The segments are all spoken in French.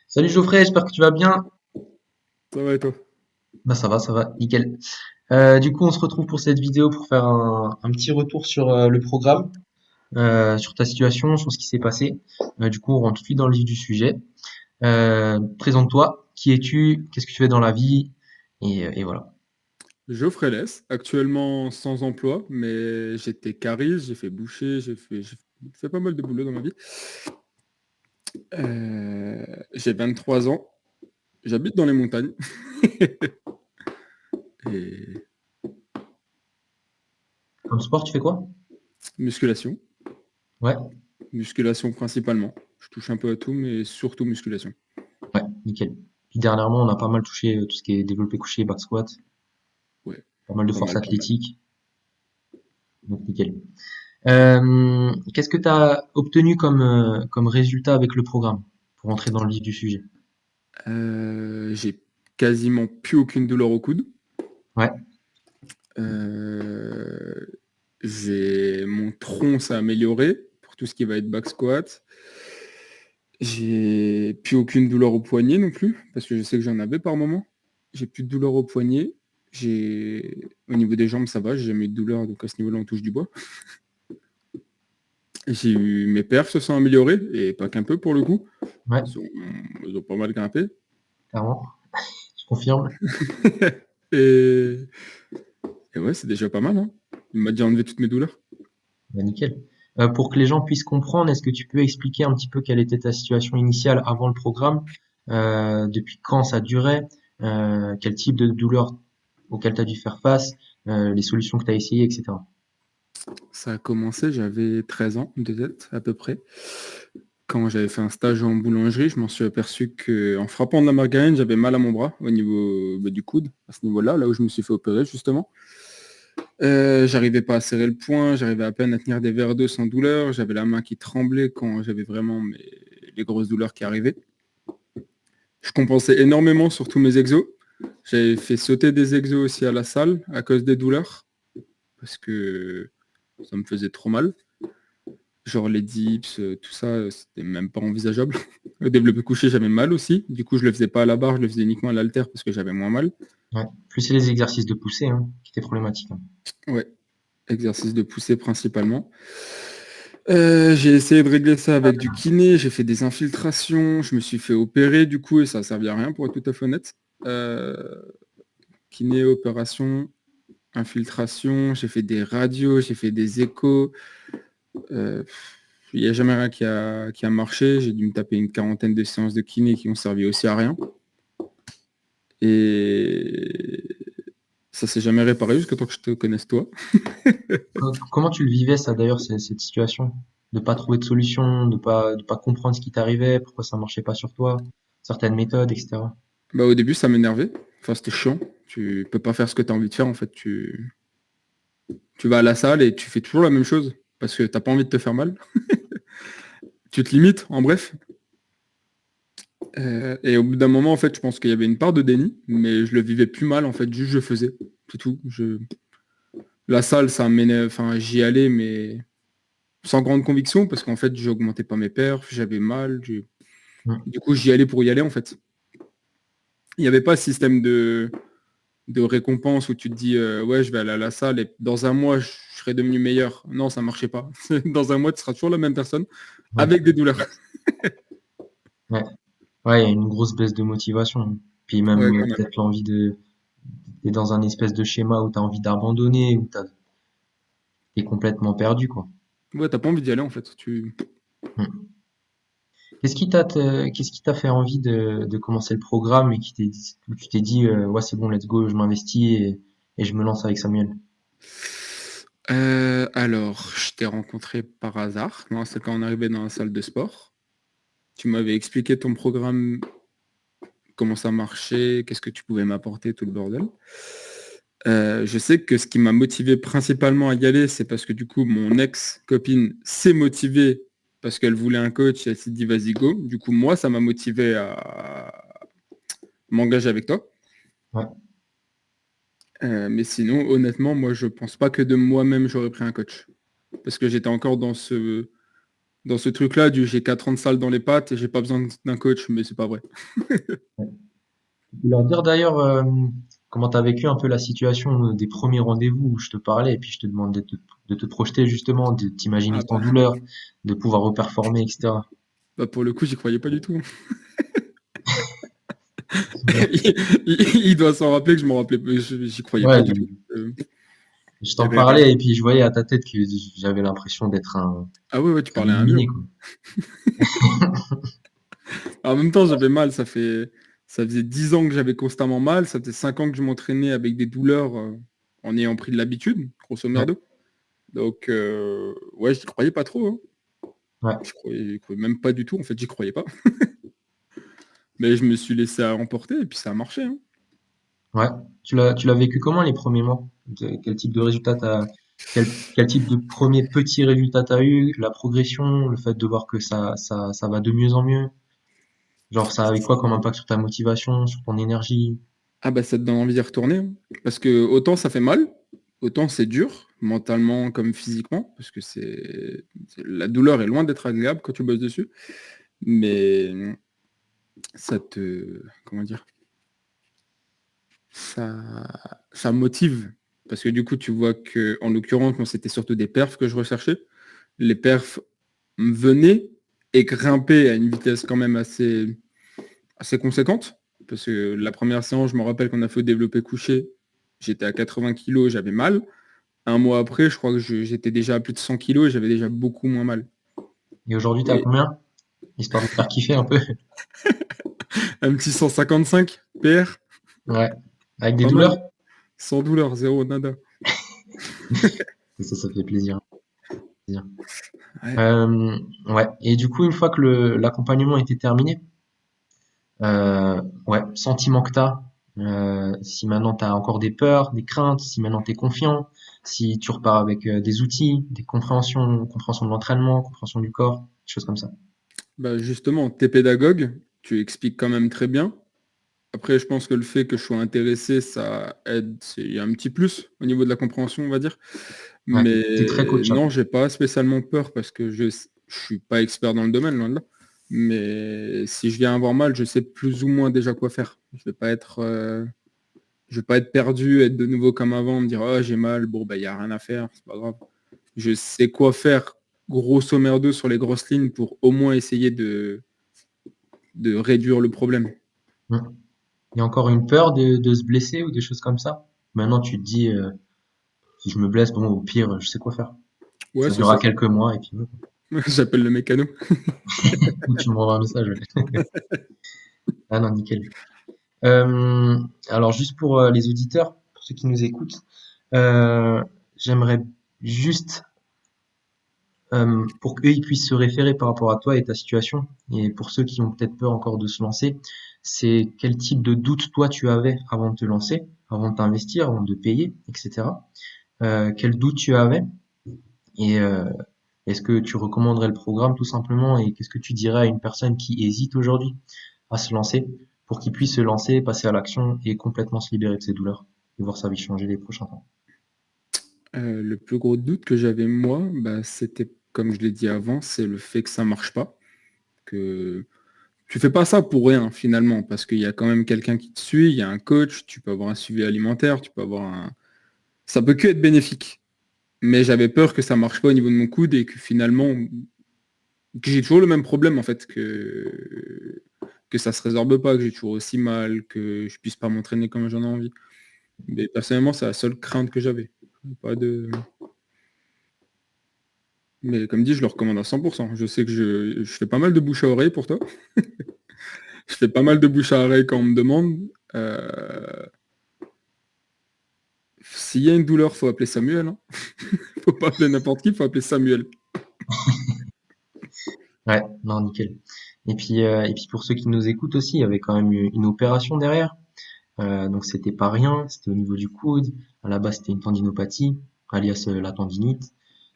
Salut Geoffrey, j'espère que tu vas bien. Ça va et toi? Bah ça va, nickel. Du coup, on se retrouve pour cette vidéo pour faire un petit retour sur le programme, sur ta situation, sur ce qui s'est passé. Du coup, on rentre tout de suite dans le vif du sujet. Présente-toi, qui es-tu, qu'est-ce que tu fais dans la vie, et voilà. Geoffrey Less, actuellement sans emploi, mais j'étais cariste, j'ai fait boucher, j'ai fait pas mal de boulot dans ma vie. J'ai 23 ans, j'habite dans les montagnes. Et Comme sport, tu fais quoi? musculation, Ouais, musculation principalement. Je touche un peu à tout, mais surtout musculation. ouais, nickel. Puis dernièrement, on a pas mal touché tout ce qui est développé couché, back squat, Ouais, pas mal de pas force mal, pas mal. athlétique, donc nickel. Qu'est-ce que tu as obtenu comme résultat avec le programme, pour entrer dans le vif du sujet? J'ai quasiment plus aucune douleur au coude. Ouais, Euh, j'ai mon tronc s'est amélioré pour tout ce qui va être back squat. J'ai plus aucune douleur au poignet non plus, parce que je sais que j'en avais par moment. J'ai plus de douleur au poignet. Au niveau des jambes, ça va, j'ai jamais eu de douleur, donc à ce niveau-là, on touche du bois. J'ai eu mes perfs se sont améliorés, et pas qu'un peu pour le coup. ouais, Ils ont, ils ont pas mal grimpé. clairement, je confirme. Et, et ouais, c'est déjà pas mal, hein. Il m'a déjà enlevé toutes mes douleurs. Bah, nickel. Pour que les gens puissent comprendre, est-ce que tu peux expliquer un petit peu quelle était ta situation initiale avant le programme, depuis quand ça durait, quel type de douleur auquel tu as dû faire face, les solutions que tu as essayées, etc. Ça a commencé, j'avais 13 ans de tête à peu près. Quand j'avais fait un stage en boulangerie, je m'en suis aperçu qu'en frappant de la margarine, j'avais mal à mon bras au niveau du coude, à ce niveau-là, là où je me suis fait opérer justement. J'arrivais pas à serrer le poing, j'arrivais à peine à tenir des verres d'eau sans douleur, j'avais la main qui tremblait quand j'avais vraiment les grosses douleurs qui arrivaient. Je compensais énormément sur tous mes exos. J'avais fait sauter des exos aussi à la salle à cause des douleurs, parce que ça me faisait trop mal. Genre les dips, tout ça, c'était même pas envisageable. Le développé couché, j'avais mal aussi. Du coup, je le faisais pas à la barre, je le faisais uniquement à l'haltère parce que j'avais moins mal. Ouais. Plus c'est les exercices de poussée, hein, qui étaient problématiques, hein. Ouais, exercice de poussée principalement. J'ai essayé de régler ça avec du kiné, j'ai fait des infiltrations, je me suis fait opérer du coup et ça a servi à rien pour être tout à fait honnête. Euh, Kiné, opération, infiltration, j'ai fait des radios, j'ai fait des échos. Euh, Il n'y a jamais rien qui a marché. J'ai dû me taper une quarantaine de séances de kiné qui ont servi aussi à rien. Et ça s'est jamais réparé jusqu'à temps que je te connaisse toi. Comment tu le vivais ça d'ailleurs, cette situation? De pas trouver de solution, de pas comprendre ce qui t'arrivait, pourquoi ça marchait pas sur toi, certaines méthodes, etc. Bah, au début, ça m'énervait. Enfin, c'était chiant. Tu peux pas faire ce que tu as envie de faire en fait. Tu vas à la salle et tu fais toujours la même chose parce que t'as pas envie de te faire mal. Tu te limites, en bref. Et au bout d'un moment, en fait, je pense qu'il y avait une part de déni, mais je le vivais plus mal en fait. Juste je faisais, c'est tout. La salle, ça m'énerve. Enfin, j'y allais, mais sans grande conviction parce qu'en fait, j'augmentais pas mes perfs, j'avais mal. Mm. Du coup, j'y allais pour y aller en fait. Il n'y avait pas ce système de récompense où tu te dis ouais, je vais aller à la salle et dans un mois je serai devenu meilleur. Non, ça marchait pas. Dans un mois tu seras toujours la même personne Ouais, avec des douleurs. ouais. Ouais, il y a une grosse baisse de motivation. Puis Ouais, même quand même. peut-être l'envie t'es dans un espèce de schéma où t'as envie d'abandonner, t'es complètement perdu, quoi. Ouais, t'as pas envie d'y aller en fait. Mm. Qu'est-ce qui t'a fait envie de commencer le programme et où tu t'es dit, ouais, c'est bon, let's go, je m'investis et je me lance avec Samuel. Alors, je t'ai rencontré par hasard. Non, c'est quand on arrivait dans la salle de sport. Tu m'avais expliqué ton programme, comment ça marchait, qu'est-ce que tu pouvais m'apporter, tout le bordel. Je sais que ce qui m'a motivé principalement à y aller, c'est parce que du coup, mon ex-copine s'est motivée parce qu'elle voulait un coach et elle s'est dit vas-y go. Du coup, moi, ça m'a motivé à m'engager avec toi. Ouais, Mais sinon, honnêtement, moi, je pense pas que de moi-même, j'aurais pris un coach. Parce que j'étais encore dans ce truc-là du j'ai 4 ans de salle dans les pattes et j'ai pas besoin d'un coach, mais c'est pas vrai. Ouais. Tu peux leur dire d'ailleurs comment tu as vécu un peu la situation des premiers rendez-vous où je te parlais et puis je te demandais de te projeter justement, de t'imaginer Ah sans bah, douleur, de pouvoir reperformer, etc. bah pour le coup, j'y croyais pas du tout. Ouais, Il doit s'en rappeler que je m'en rappelais, j'y croyais pas ouais, du tout. je Il y t'en avait rien. parlais et puis je voyais à ta tête que j'avais l'impression d'être Ah ouais, ouais, tu un parlais à un illuminé, mur. quoi. En même temps, j'avais mal, ça faisait 10 ans que j'avais constamment mal, ça faisait 5 ans que je m'entraînais avec des douleurs en ayant pris de l'habitude, grosso Ouais, merdo. Donc, ouais, j'y croyais pas trop, hein. ouais, J'y croyais même pas du tout, en fait, j'y croyais pas. Mais je me suis laissé emporter et puis ça a marché, hein. ouais. Tu l'as vécu comment les premiers mois? Quel type de résultat quel type de premier petit résultat t'as eu? La progression, le fait de voir que ça va de mieux en mieux? Genre, ça avait quoi comme impact sur ta motivation, sur ton énergie? Ah bah ça te donne envie d'y retourner, hein. Parce que autant ça fait mal, autant c'est dur, mentalement comme physiquement, parce que la douleur est loin d'être agréable quand tu bosses dessus, mais ça te, comment dire, ça motive. Parce que du coup, tu vois que, en l'occurrence, moi, c'était surtout des perfs que je recherchais. Les perfs venaient et grimpaient à une vitesse quand même assez conséquente. Parce que la première séance, je me rappelle qu'on a fait au développé couché, j'étais à 80 kilos, j'avais mal. Un mois après, je crois que j'étais déjà à plus de 100 kilos et j'avais déjà beaucoup moins mal. Et aujourd'hui, t'as Et combien? Histoire de faire kiffer un peu. un petit 155 PR, Ouais. Avec des pas mal. douleurs? Sans douleur, zéro, nada. Ça fait plaisir. Ouais. Ouais. Et du coup, une fois que l'accompagnement était terminé, ouais, sentiment que t'as, si maintenant t'as encore des peurs, des craintes, si maintenant t'es confiant, si tu repars avec des outils, des compréhension de l'entraînement, compréhension du corps, des choses comme ça. Bah justement, t'es pédagogue, tu expliques quand même très bien. Après, je pense que le fait que je sois intéressé, ça aide. Il y a un petit plus au niveau de la compréhension, on va dire. Ouais, t'es très Mais coachable. non, j'ai pas spécialement peur parce que je suis pas expert dans le domaine, loin de là. Mais si je viens avoir mal, je sais plus ou moins déjà quoi faire. Je vais pas être perdu, être de nouveau comme avant, me dire oh j'ai mal, bon bah il y a rien à faire, c'est pas grave. Je sais quoi faire grosso merdo sur les grosses lignes pour au moins essayer de réduire le problème. Hmm. Il y a encore une peur de se blesser ou des choses comme ça. Maintenant, tu te dis, si je me blesse, bon, au pire, je sais quoi faire. Ouais, Ça c'est durera ça. quelques mois et puis voilà. J'appelle le mécano. Ou tu m'envoies un message. Ouais. Ah non, nickel. Alors juste pour les auditeurs, pour ceux qui nous écoutent, j'aimerais juste pour qu'eux ils puissent se référer par rapport à toi et ta situation, et pour ceux qui ont peut-être peur encore de se lancer, c'est quel type de doute toi tu avais avant de te lancer, avant de t'investir, avant de payer, etc. Quel doute tu avais et est-ce que tu recommanderais le programme tout simplement et qu'est-ce que tu dirais à une personne qui hésite aujourd'hui à se lancer pour qu'il puisse se lancer, passer à l'action et complètement se libérer de ses douleurs et voir sa vie changer les prochains temps. Le plus gros doute que j'avais moi, bah, c'était, comme je l'ai dit avant, c'est le fait que ça marche pas. Que tu fais pas ça pour rien finalement, parce qu'il y a quand même quelqu'un qui te suit, il y a un coach, tu peux avoir un suivi alimentaire, tu peux avoir un. Ça peut que être bénéfique. Mais j'avais peur que ça marche pas au niveau de mon coude et que finalement, que j'ai toujours le même problème en fait, que ça se résorbe pas, que j'ai toujours aussi mal, que je puisse pas m'entraîner comme j'en ai envie. Mais personnellement, c'est la seule crainte que j'avais. Pas de. Mais comme dit, je le recommande à 100%. Je sais que je fais pas mal de bouche à oreille pour toi. Je fais pas mal de bouche à oreille quand on me demande. Euh, S'il y a une douleur, faut appeler Samuel, hein. Faut pas appeler n'importe qui, faut appeler Samuel. Ouais, non, nickel. Et puis pour ceux qui nous écoutent aussi, il y avait quand même une opération derrière. Donc c'était pas rien, c'était au niveau du coude. À la base, c'était une tendinopathie, alias la tendinite.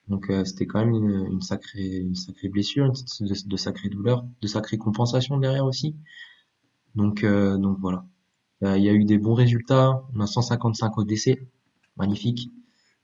Donc c'était quand même une sacrée blessure, de sacrées douleurs, de sacrées compensations derrière aussi. Donc voilà. Il y a eu des bons résultats. On a 155 ODC, magnifique.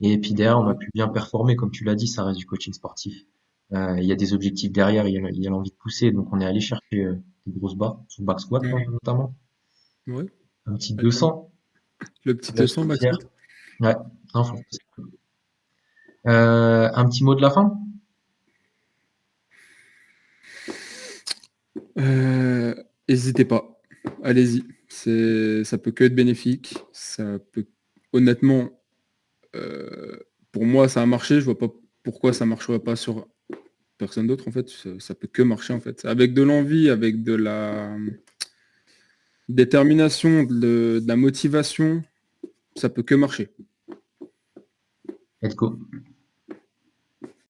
Et puis derrière, on a pu bien performer, comme tu l'as dit, ça reste du coaching sportif. Il y a des objectifs derrière, il y a l'envie de pousser, donc on est allé chercher des grosses barres, sous back squat Ouais. notamment, Ouais. un petit Ouais. 200, Le ça petit va être 200 fier. backsquat. Ouais, non, un petit mot de la fin? Euh, N'hésitez pas. Allez-y. Ça peut que être bénéfique. Ça peut, honnêtement, euh, pour moi, ça a marché. Je vois pas pourquoi ça marcherait pas sur personne d'autre, en fait. Ça peut que marcher, en fait. Avec de l'envie, avec de la détermination, de la motivation, ça peut que marcher. Let's go.